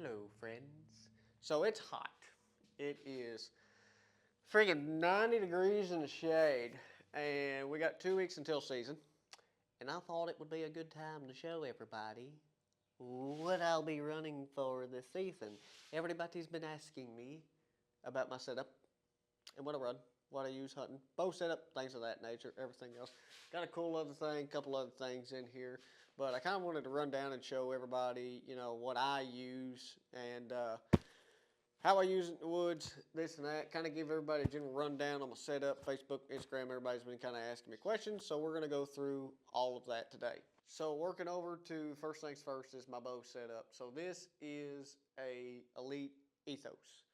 Hello, friends. So it's hot. It is friggin' 90 degrees in the shade, and we got 2 weeks until season. And I thought it would be a good time to show everybody what I'll be running for this season. Everybody's been asking me about my setup and what I run, what I use hunting, bow setup, things of that nature, everything else. Got a cool other thing, couple other things in here, but I kind of wanted to run down and show everybody, what I use and how I use it in the woods, this and that. Kind of give everybody a general rundown on my setup, Facebook, Instagram. Everybody's been kind of asking me questions, so we're going to go through all of that today. So working over to first things first is my bow setup. So this is a Elite Ethos.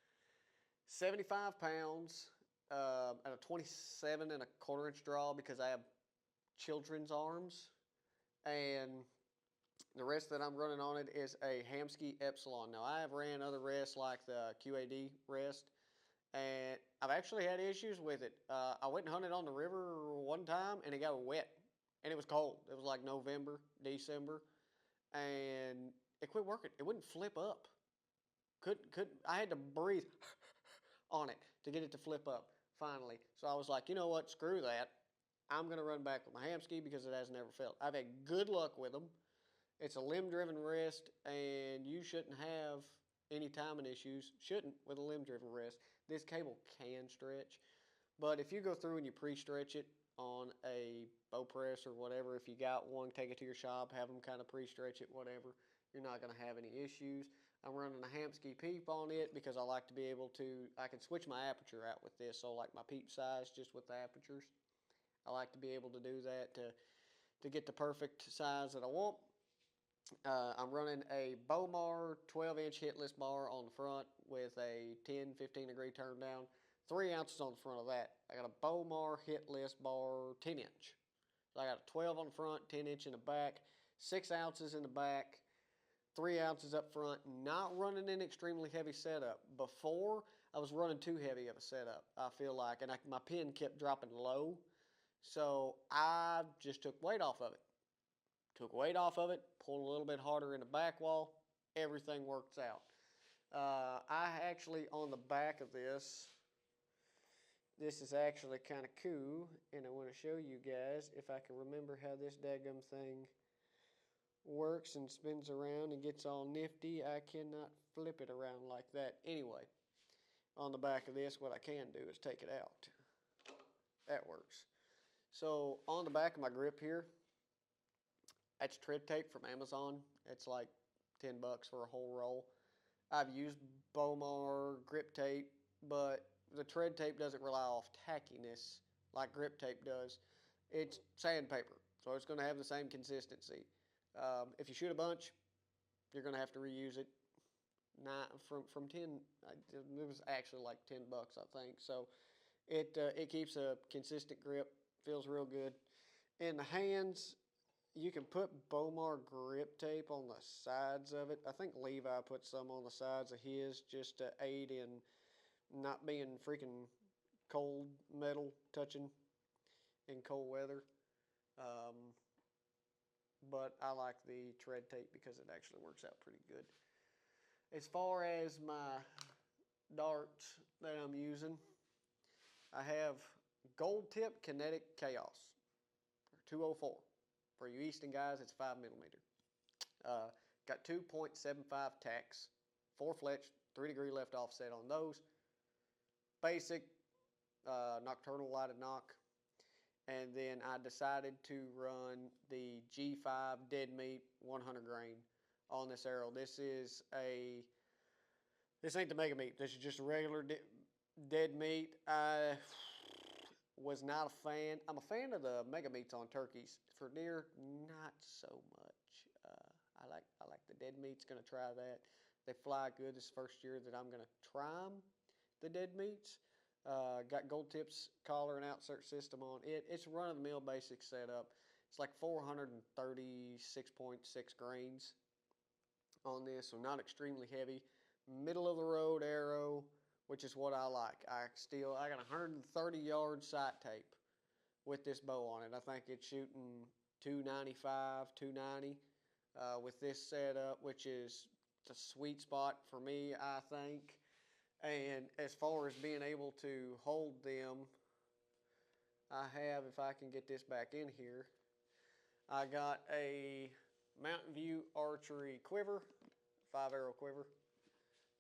75 pounds at a 27 and a quarter inch draw because I have children's arms. And the rest that I'm running on it is a Hamskea Epsilon. Now, I have ran other rests like the QAD rest, and I've actually had issues with it. I went and hunted on the river one time, and it got wet, and it was cold. It was like November, December, and it quit working. It wouldn't flip up. Could I had to breathe on it to get it to flip up finally. So I was like, you know what? Screw that. I'm going to run back with my Hamskea because it has never failed. I've had good luck with them. It's a limb-driven rest, and you shouldn't have any timing issues. Shouldn't with a limb-driven rest. This cable can stretch, but if you go through and you pre-stretch it on a bow press or whatever, if you got one, take it to your shop, have them kind of pre-stretch it, whatever. You're not going to have any issues. I'm running a Hamskea peep on it because I like to be able to, I can switch my aperture out with this. So like my peep size just with the apertures. I like to be able to do that to get the perfect size that I want. I'm running a Bowmar 12-inch hitless bar on the front with a 10, 15 degree turn down. 3 ounces on the front of that. I got a Bowmar hitless bar 10 inch. So I got a 12 on the front, 10 inch in the back, 6 ounces in the back, 3 ounces up front. Not running an extremely heavy setup. Before, I was running too heavy of a setup, I feel like, and my pin kept dropping low. So I just took weight off of it. Took weight off of it, pulled a little bit harder in the back wall, everything works out. I actually, on the back of this is actually kind of cool, and I want to show you guys if I can remember how this daggum thing works and spins around and gets all nifty. I cannot flip it around like that. Anyway, on the back of this, what I can do is take it out. That works. So on the back of my grip here, that's tread tape from Amazon. It's like 10 bucks for a whole roll. I've used Bowmar grip tape, but the tread tape doesn't rely off tackiness like grip tape does. It's sandpaper, so it's going to have the same consistency. If you shoot a bunch, you're going to have to reuse it. From 10, it was actually like 10 bucks, I think. So it keeps a consistent grip, feels real good. In the hands, you can put Bowmar grip tape on the sides of it. I think Levi put some on the sides of his just to aid in not being freaking cold metal touching in cold weather. Um, but I like the tread tape because it actually works out pretty good. As far as my darts that I'm using, I have Gold Tip Kinetic Chaos 204. For you Easton guys, it's 5 millimeter. Got 2.75 tacks, 4 fletch, 3 degree left offset on those. Basic nocturnal lighted nock. And then I decided to run the G5 dead meat 100 grain on this arrow. This ain't the mega meat. This is just a regular dead meat. I was not a fan. I'm a fan of the mega meats on turkeys. For deer, not so much. I like the dead meats. Gonna try that. They fly good. This first year that I'm gonna try them, the dead meats. Got Gold Tips collar and outsert system on it. It's run of the mill basic setup. It's like 436.6 grains on this, so not extremely heavy. Middle of the road arrow, which is what I like. I got 130 yard sight tape with this bow on it. I think it's shooting 295, 290 with this setup, which is the sweet spot for me, I think. And as far as being able to hold them, I have, if I can get this back in here, I got a Mountain View archery quiver, 5-arrow quiver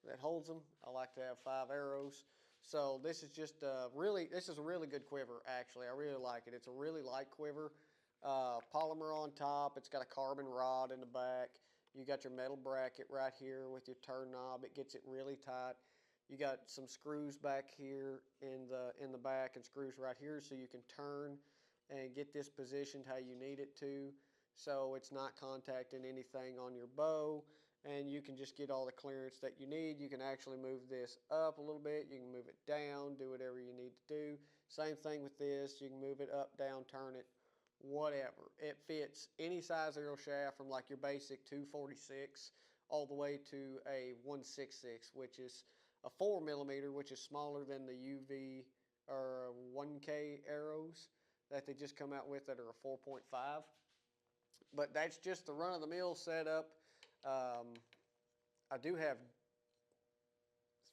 that holds them. I like to have 5 arrows. So this is just this is a really good quiver, actually. I really like it. It's a really light quiver. Polymer on top. It's got a carbon rod in the back. You got your metal bracket right here with your turn knob. It gets it really tight. You got some screws back here in the back and screws right here so you can turn and get this positioned how you need it to, so it's not contacting anything on your bow, and you can just get all the clearance that you need. You can actually move this up a little bit. You can move it down, do whatever you need to do. Same thing with this. You can move it up, down, turn it, whatever. It fits any size arrow shaft from like your basic 246 all the way to a 166, which is a 4mm, which is smaller than the UV or 1K arrows that they just come out with that are a 4.5. But that's just the run-of-the-mill setup. I do have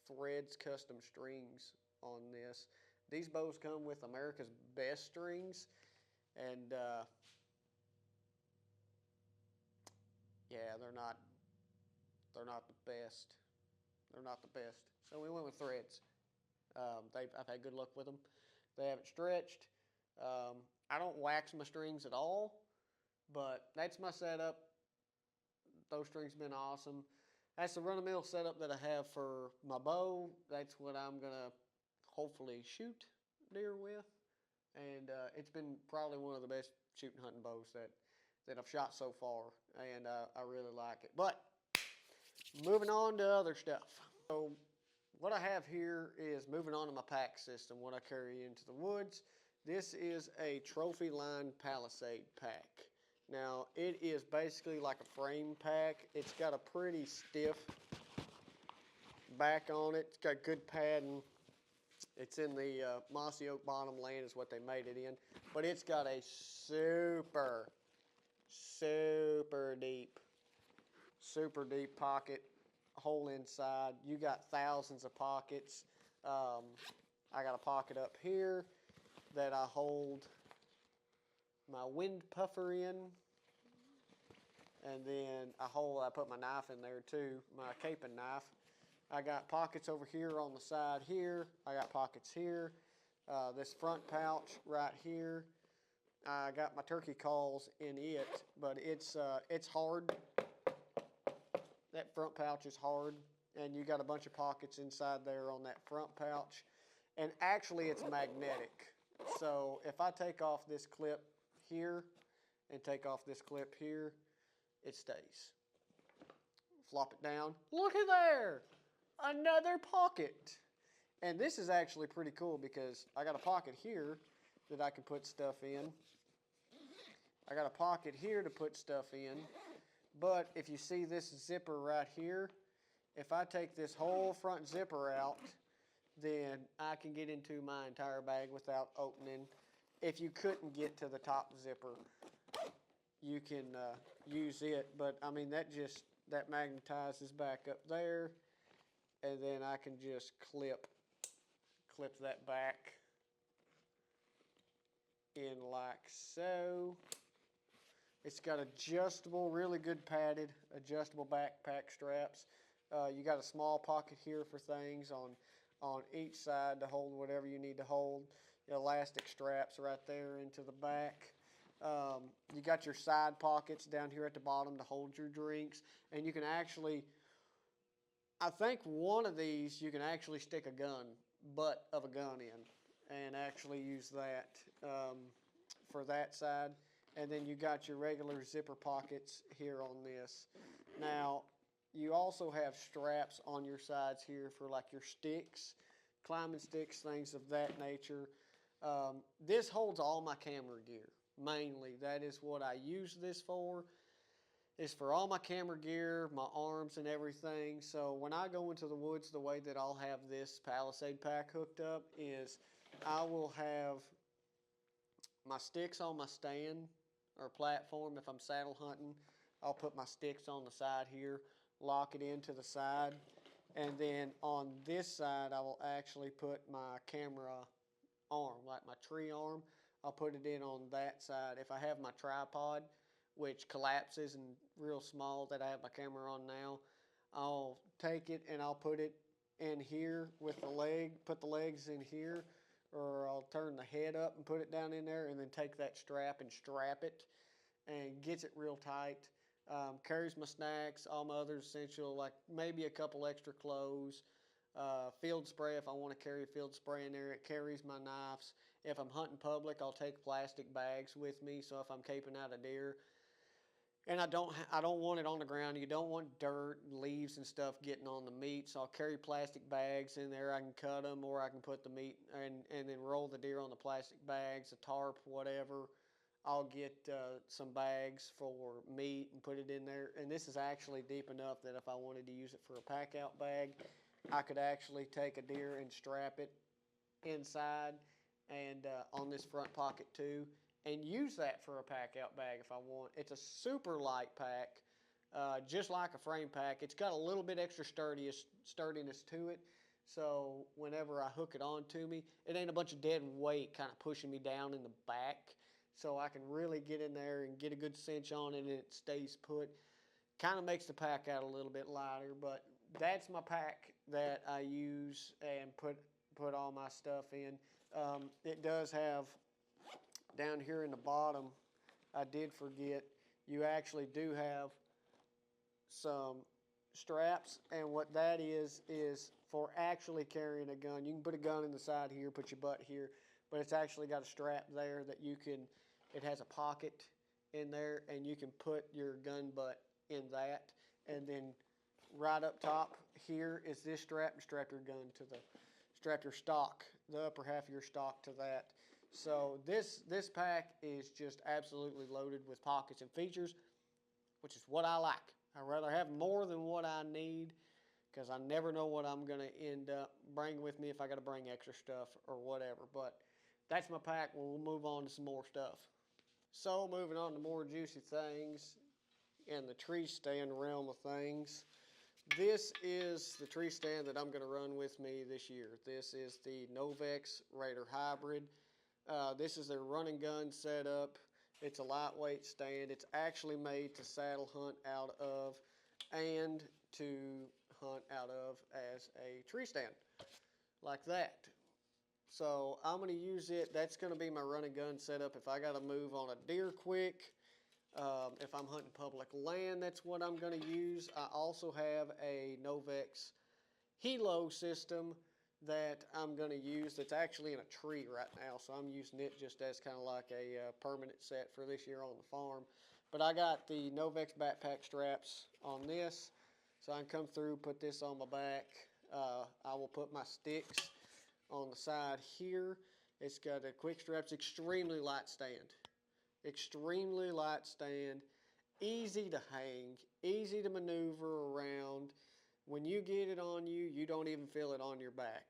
Threads custom strings on this. These bows come with America's Best strings, and yeah, they're not the best. They're not the best. So we went with Threads. I've had good luck with them. They haven't stretched. I don't wax my strings at all, but that's my setup. Those strings have been awesome. That's the run-of-the-mill setup that I have for my bow. That's what I'm going to hopefully shoot deer with. And it's been probably one of the best shooting hunting bows that I've shot so far, and I really like it. But moving on to other stuff. So what I have here is moving on to my pack system, what I carry into the woods. This is a trophy line Palisade pack. Now, it is basically like a frame pack. It's got a pretty stiff back on it. It's got good padding. It's in the mossy oak bottom land is what they made it in. But it's got a super deep pocket hole inside. You got thousands of pockets. I got a pocket up here that I hold my wind puffer in, and then I put my knife in there too, my caping knife. I got pockets over here on the side here. I got pockets here. This front pouch right here. I got my turkey calls in it, but it's hard. That front pouch is hard, and you got a bunch of pockets inside there on that front pouch. And actually, it's magnetic. So if I take off this clip here and take off this clip here, it stays. Flop it down. Look at there! Another pocket. And this is actually pretty cool because I got a pocket here that I can put stuff in. I got a pocket here to put stuff in. But if you see this zipper right here, if I take this whole front zipper out, then I can get into my entire bag without opening. If you couldn't get to the top zipper, you can use it. But I mean, that magnetizes back up there, and then I can just clip that back in like so. It's got adjustable, really good padded, adjustable backpack straps. You got a small pocket here for things on each side to hold whatever you need to hold. Elastic straps right there into the back. You got your side pockets down here at the bottom to hold your drinks. And you can actually, I think one of these, you can actually stick a butt of a gun in and actually use that for that side. And then you got your regular zipper pockets here on this. Now, you also have straps on your sides here for like your sticks, climbing sticks, things of that nature. This holds all my camera gear, mainly. That is what I use this for. It's for all my camera gear, my arms and everything. So when I go into the woods, the way that I'll have this Palisade pack hooked up is I will have my sticks on my stand or platform. If I'm saddle hunting, I'll put my sticks on the side here. lock it into the side. And then on this side, I will actually put my camera arm, like my tree arm. I'll put it in on that side. If I have my tripod, which collapses and real small that I have my camera on now, I'll take it and I'll put it in here with the leg, put the legs in here, or I'll turn the head up and put it down in there, and then take that strap and strap it, and gets it real tight. Carries my snacks, all my other essential, like maybe a couple extra clothes, field spray if I want to carry a field spray in there. It carries my knives. If I'm hunting public, I'll take plastic bags with me, so if I'm caping out a deer, and I don't want it on the ground. You don't want dirt and leaves and stuff getting on the meat. So I'll carry plastic bags in there. I can cut them, or I can put the meat and then roll the deer on the plastic bags, a tarp, whatever. I'll get some bags for meat and put it in there. And this is actually deep enough that if I wanted to use it for a pack out bag, I could actually take a deer and strap it inside and on this front pocket too, and use that for a pack out bag if I want. It's a super light pack, just like a frame pack. It's got a little bit extra sturdiness to it, so whenever I hook it onto me, it ain't a bunch of dead weight kind of pushing me down in the back, so I can really get in there and get a good cinch on it and it stays put. Kind of makes the pack out a little bit lighter, but that's my pack that I use and put all my stuff in. It does have down here in the bottom, I did forget, you actually do have some straps, and what that is for actually carrying a gun. You can put a gun in the side here, put your butt here, but it's actually got a strap there that you can, it has a pocket in there, and you can put your gun butt in that, and then right up top here is this strap, and strap your gun to the, strap your stock, the upper half of your stock to that. So this pack is just absolutely loaded with pockets and features, which is what I like. I'd rather have more than what I need, because I never know what I'm going to end up bringing with me if I got to bring extra stuff or whatever. But that's my pack. We'll move on to some more stuff. So moving on to more juicy things in the tree stand realm of things. This is the tree stand that I'm going to run with me this year. This is the Novex Raider Hybrid. This is their run and gun setup. It's a lightweight stand. It's actually made to saddle hunt out of and to hunt out of as a tree stand, like that. So I'm going to use it. That's going to be my run and gun setup if I got to move on a deer quick. If I'm hunting public land, that's what I'm going to use. I also have a Novex Helo system that I'm going to use that's actually in a tree right now, so I'm using it just as kind of like a permanent set for this year on the farm. But I got the Novex backpack straps on this, so I can come through, put this on my back. I will put my sticks on the side here. It's got a quick straps, extremely light stand. Extremely light stand, easy to hang, easy to maneuver around. When you get it on you, you don't even feel it on your back.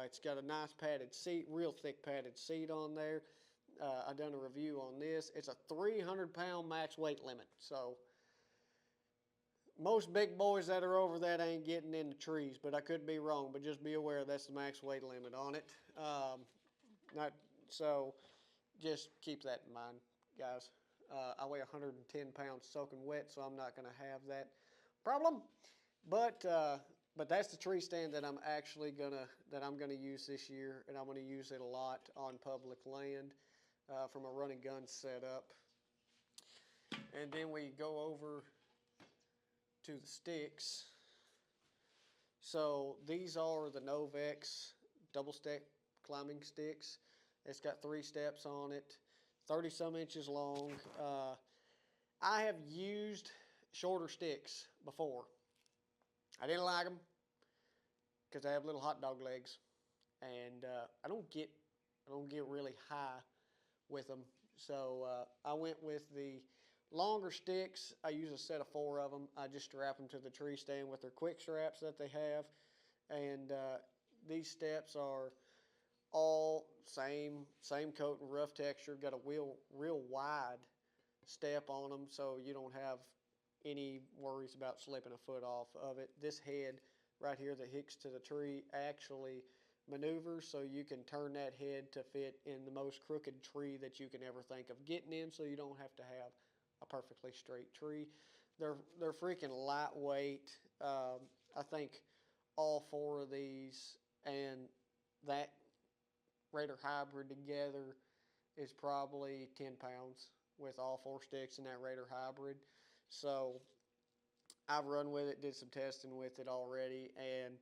It's got a nice padded seat, real thick padded seat on there. I've done a review on this. It's a 300-pound max weight limit. So most big boys that are over that ain't getting in the trees, but I could be wrong. But just be aware that's the max weight limit on it. So just keep that in mind, guys. I weigh 110 pounds soaking wet, so I'm not going to have that problem. But that's the tree stand that I'm actually gonna use this year, and I'm gonna use it a lot on public land from a run and gun setup. And then we go over to the sticks. So these are the Novex double stack climbing sticks. It's got 3 steps on it, 30 some inches long. I have used shorter sticks before. I didn't like them because they have little hot dog legs, and I don't get really high with them. So I went with the longer sticks. I use a set of 4 of them. I just strap them to the tree stand with their quick straps that they have, and these steps are all same coat and rough texture. Got a real wide step on them, so you don't have any worries about slipping a foot off of it. This head right here that hooks to the tree actually maneuvers, so you can turn that head to fit in the most crooked tree that you can ever think of getting in, so you don't have to have a perfectly straight tree. They're freaking lightweight. I think all four of these and that Raider hybrid together is probably 10 pounds with all four sticks in that Raider hybrid. So I've run with it, did some testing with it already, and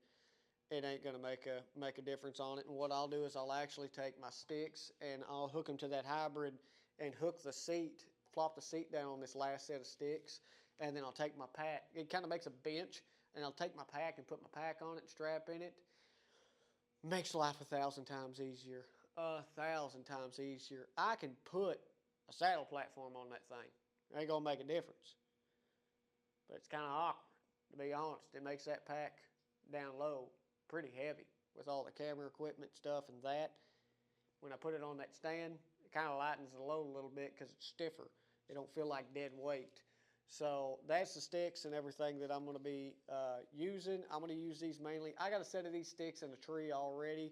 it ain't gonna make a difference on it. And what I'll do is I'll actually take my sticks and I'll hook them to that hybrid and hook the seat, flop the seat down on this last set of sticks, and then I'll take my pack. It kind of makes a bench, and I'll take my pack and put my pack on it and strap in it. Makes life 1,000 times easier. 1,000 times easier. I can put a saddle platform on that thing. It ain't gonna make a difference. But it's kind of awkward, to be honest. It makes that pack down low pretty heavy with all the camera equipment stuff and that. When I put it on that stand, it kind of lightens the load a little bit because it's stiffer. It don't feel like dead weight. So that's the sticks and everything that I'm going to be using. I'm going to use these mainly. I got a set of these sticks in a tree already.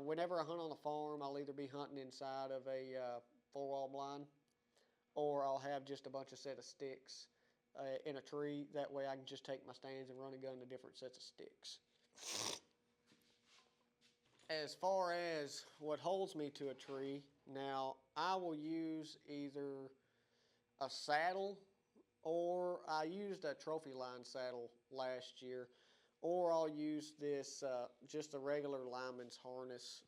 Whenever I hunt on the farm, I'll either be hunting inside of a four-wall blind, or I'll have just a bunch of set of sticks in a tree. That way I can just take my stands and run a gun to different sets of sticks. As far as what holds me to a tree, now I will use either a saddle, or I used a trophy line saddle last year, or I'll use this just a regular lineman's harness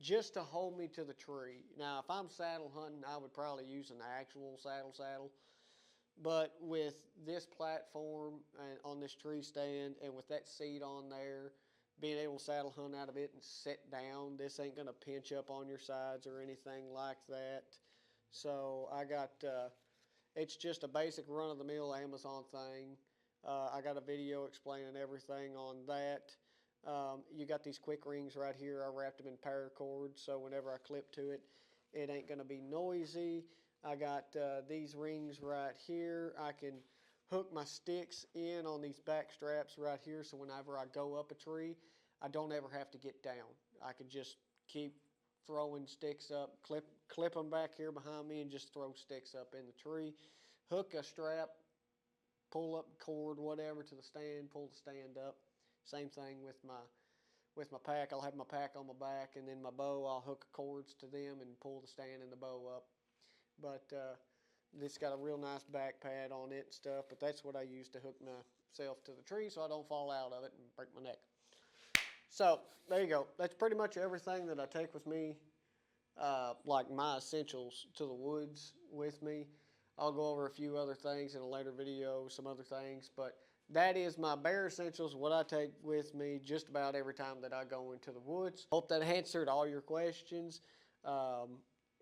just to hold me to the tree. Now, if I'm saddle hunting, I would probably use an actual saddle. But with this platform and on this tree stand and with that seat on there, being able to saddle hunt out of it and sit down, this ain't going to pinch up on your sides or anything like that. So I got, it's just a basic run-of-the-mill Amazon thing. I got a video explaining everything on that. You got these quick rings right here. I wrapped them in paracord, so whenever I clip to it, it ain't going to be noisy. I got these rings right here. I can hook my sticks in on these back straps right here, so whenever I go up a tree, I don't ever have to get down. I can just keep throwing sticks up, clip them back here behind me, and just throw sticks up in the tree. Hook a strap, pull up cord, whatever, to the stand, pull the stand up. Same thing with my pack. I'll have my pack on my back, and then my bow, I'll hook cords to them and pull the stand and the bow up. But this got a real nice back pad on it and stuff, but that's what I use to hook myself to the tree so I don't fall out of it and break my neck. So there you go. That's pretty much everything that I take with me, like my essentials to the woods with me. I'll go over a few other things in a later video, some other things, but that is my bare essentials, what I take with me just about every time that I go into the woods. Hope that answered all your questions.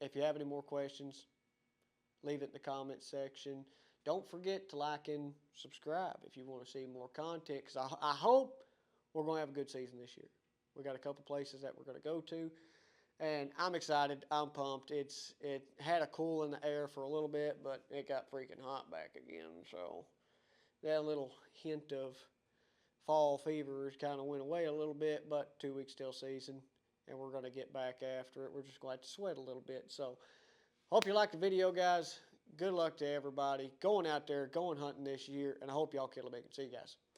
If you have any more questions, leave it in the comment section. Don't forget to like and subscribe if you want to see more content, because I hope we're going to have a good season this year. We got a couple places that we're going to go to, and I'm excited. I'm pumped. It had a cool in the air for a little bit, but it got freaking hot back again. So that little hint of fall fever kind of went away a little bit, but 2 weeks till season, and we're going to get back after it. We're just going to sweat a little bit. So hope you liked the video, guys. Good luck to everybody going out there, going hunting this year, and I hope y'all kill a big one. See you guys.